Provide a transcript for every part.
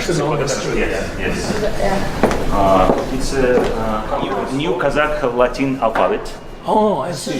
Russian orchestra. Yes. It's a new Kazakh Latin alphabet. Oh, I see.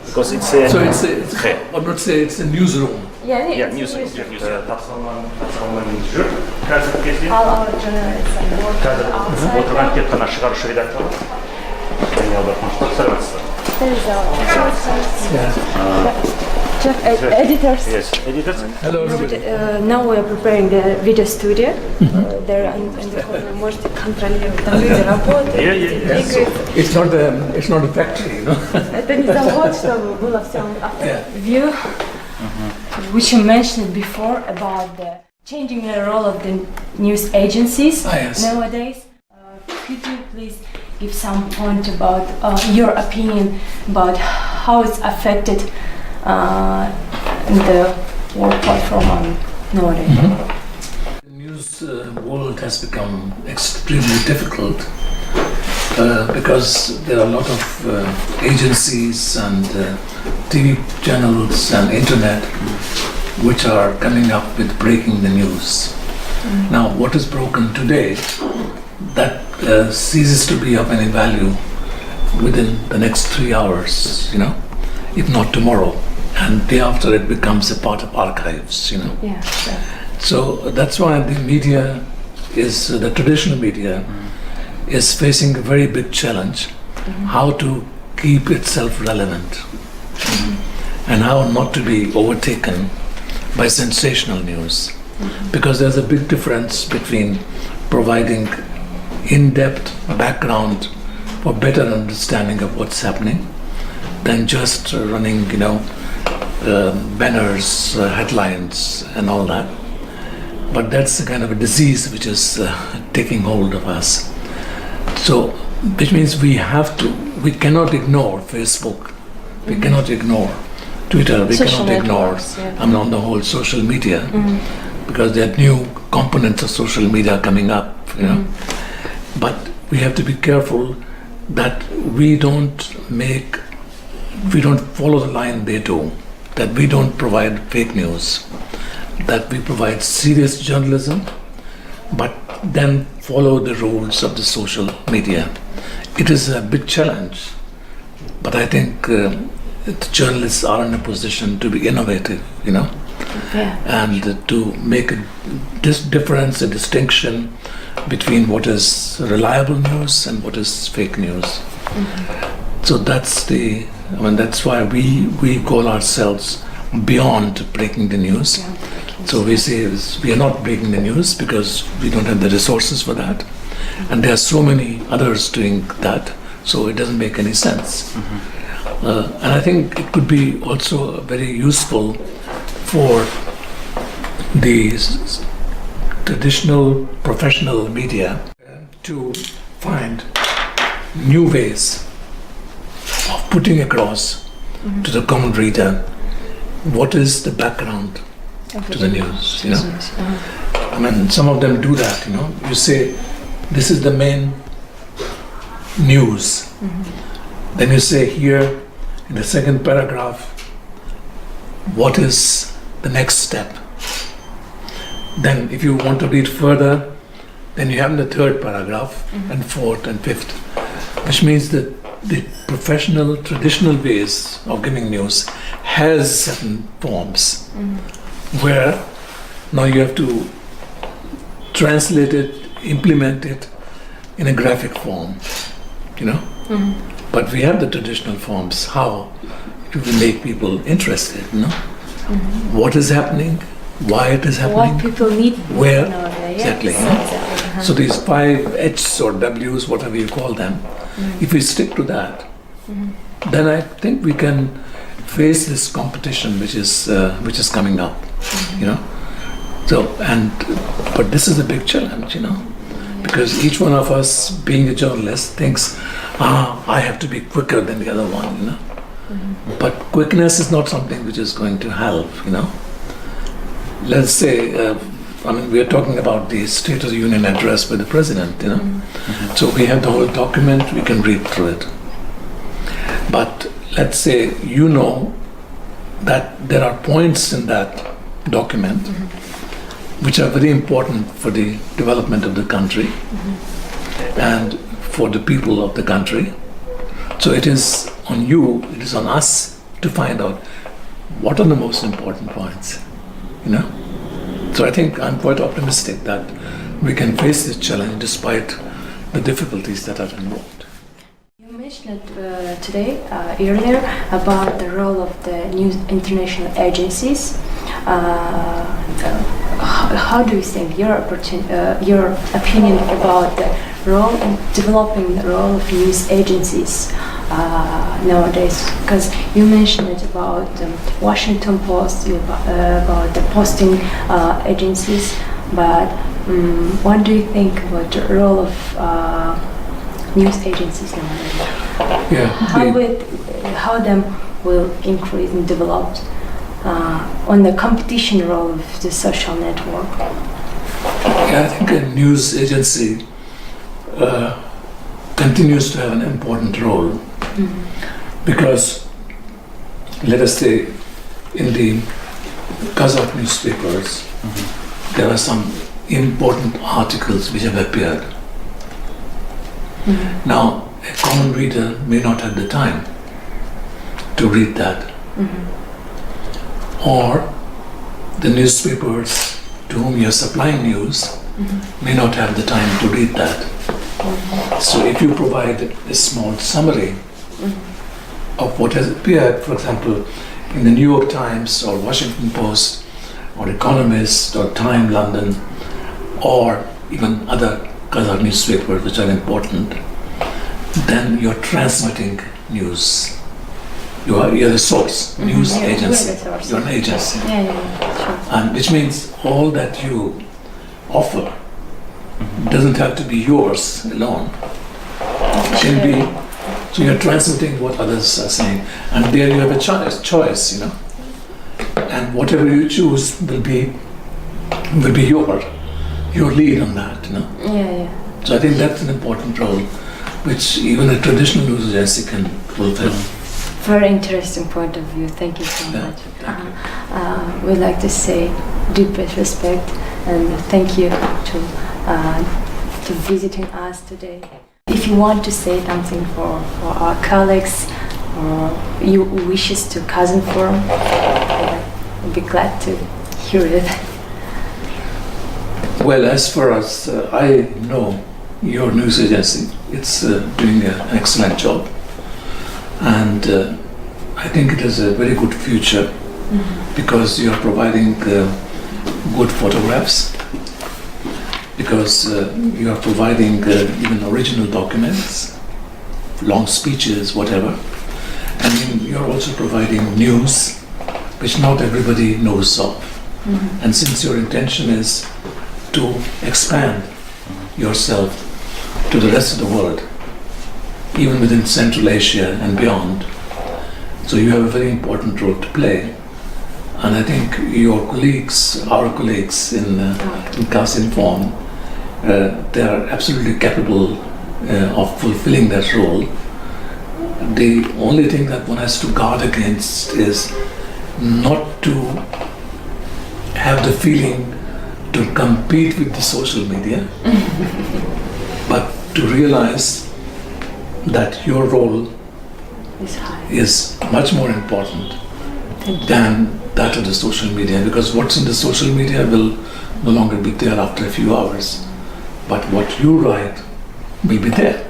Because it's a... So I would say it's a newsroom. Yeah, newsroom. All our journalists and workers outside. There is our editors. Yes, editors. Hello, everybody. Now we are preparing the video studio. There in the corner можете контролировать. Там люди работают, двигаются. It's not a factory, you know. Это не завод, чтобы было все view, which you mentioned before about the changing the role of the news agencies nowadays. Could you please give some point about your opinion about how it's affected the work platform nowadays? The news world has become extremely difficult because there are a lot of agencies and TV channels and internet which are coming up with breaking the news. Now, what is broken today, that ceases to be of any value within the next 3 hours, you know, if not tomorrow, and day after it becomes a part of archives, you know. Yeah, sure. So that's why the media the traditional media is facing a very big challenge, how to keep itself relevant and how not to be overtaken by sensational news, because there's a big difference between providing in-depth background for better understanding of what's happening than just running, you know, banners, headlines and all that. But that's a kind of a disease which is taking hold of us. So, which means we cannot ignore Facebook, we cannot ignore Twitter, we Social cannot ignore, networks, on the whole social media, because there are new components of social media coming up, you know. But we have to be careful that we don't follow the line they do, that we don't provide fake news, that we provide serious journalism, but then follow the rules of the social media. It is a big challenge, but I think the journalists are in a position to be innovative, you know, and to make a difference, a distinction between what is reliable news and what is fake news. So that's why we call ourselves beyond breaking the news. So we say we are not breaking the news because we don't have the resources for that, and there are so many others doing that, so it doesn't make any sense. And I think it could be also very useful for the traditional professional media to find new ways of putting across to the common reader what is the background to the news, you know. I mean, some of them do that, you know. You say, this is the main news. Then you say here in the second paragraph, what is the next step? Then if you want to read further, then you have the third paragraph and fourth and fifth, which means that the professional traditional ways of giving news has certain forms where now you have to translate it, implement it in a graphic form, you know. But we have the traditional forms. How do we make people interested, you know? What is happening, why it is happening, What people need where nowadays. exactly, you know? So these 5 H's or W's, whatever you call them, if we stick to that, then I think we can face this competition which is coming up, you know. So but this is a big challenge, you know, because each one of us, being a journalist, thinks, I have to be quicker than the other one, you know. But quickness is not something which is going to help, you know. Let's say, we are talking about the State of the Union address by the President, you know. So we have the whole document, we can read through it. But let's say you know that there are points in that document, which are very important for the development of the country and for the people of the country. So it is on you, it is on us to find out what are the most important points, you know. So I think I'm quite optimistic that we can face this challenge despite the difficulties that are involved. You mentioned today, earlier, about the role of the news international agencies. How do you think your opinion about the role in developing the role of news agencies nowadays? Because you mentioned it about Washington Post, about the posting agencies, but what do you think about the role of news agencies nowadays? Yeah, How them will increase and develop on the competition role of the social network? Yeah, I think a news agency continues to have an important role because, let us say, in the Kazakh newspapers, there are some important articles which have appeared. Now, a common reader may not have the time to read that. Or the newspapers to whom you're supplying news may not have the time to read that. So if you provide a small summary of what has appeared, for example, in the New York Times or Washington Post or Economist or Time London or even other Kazakh newspapers which are important, then you're transmitting news. You're the source, news agency. You're an agency. Sure. And which means all that you offer doesn't have to be yours alone. It can be, so you're transmitting what others are saying. And there you have a choice, you know. And whatever you choose will be your lead on that, you know. So I think that's an important role which even a traditional news agency can fulfill. Very interesting point of view. Thank you so much. We'd like to say deepest respect and thank you to visiting us today. If you want to say something for our colleagues or you wishes to Kazinform, I'd be glad to hear it. Well, as far as I know, your news agency, it's doing an excellent job. And I think it has a very good future because you are providing good photographs, because you are providing even original documents, long speeches, whatever. And then you are also providing news which not everybody knows of. And since your intention is to expand yourself to the rest of the world, even within Central Asia and beyond. So you have a very important role to play. And I think your colleagues, our colleagues in Kazinform, they are absolutely capable of fulfilling that role. The only thing that one has to guard against is not to have the feeling to compete with the social media, but to realize that your role is much more important than that of the social media, because what's in the social media will no longer be there after a few hours, but what you write will be there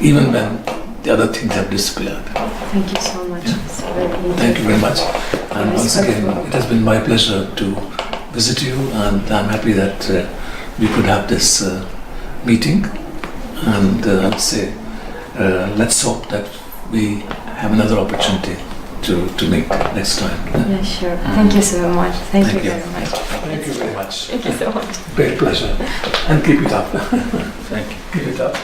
even when the other things have disappeared. Thank you so much. It's very interesting. Thank you very much, and once again it has been my pleasure to visit you, and I'm happy that we could have this meeting. And I'd say, let's hope that we have another opportunity to meet next time. Yeah, sure. Thank you so much. Thank you very much. Thank you very much. Thank you so much. Great pleasure. And keep it up. Thank you. Keep it up.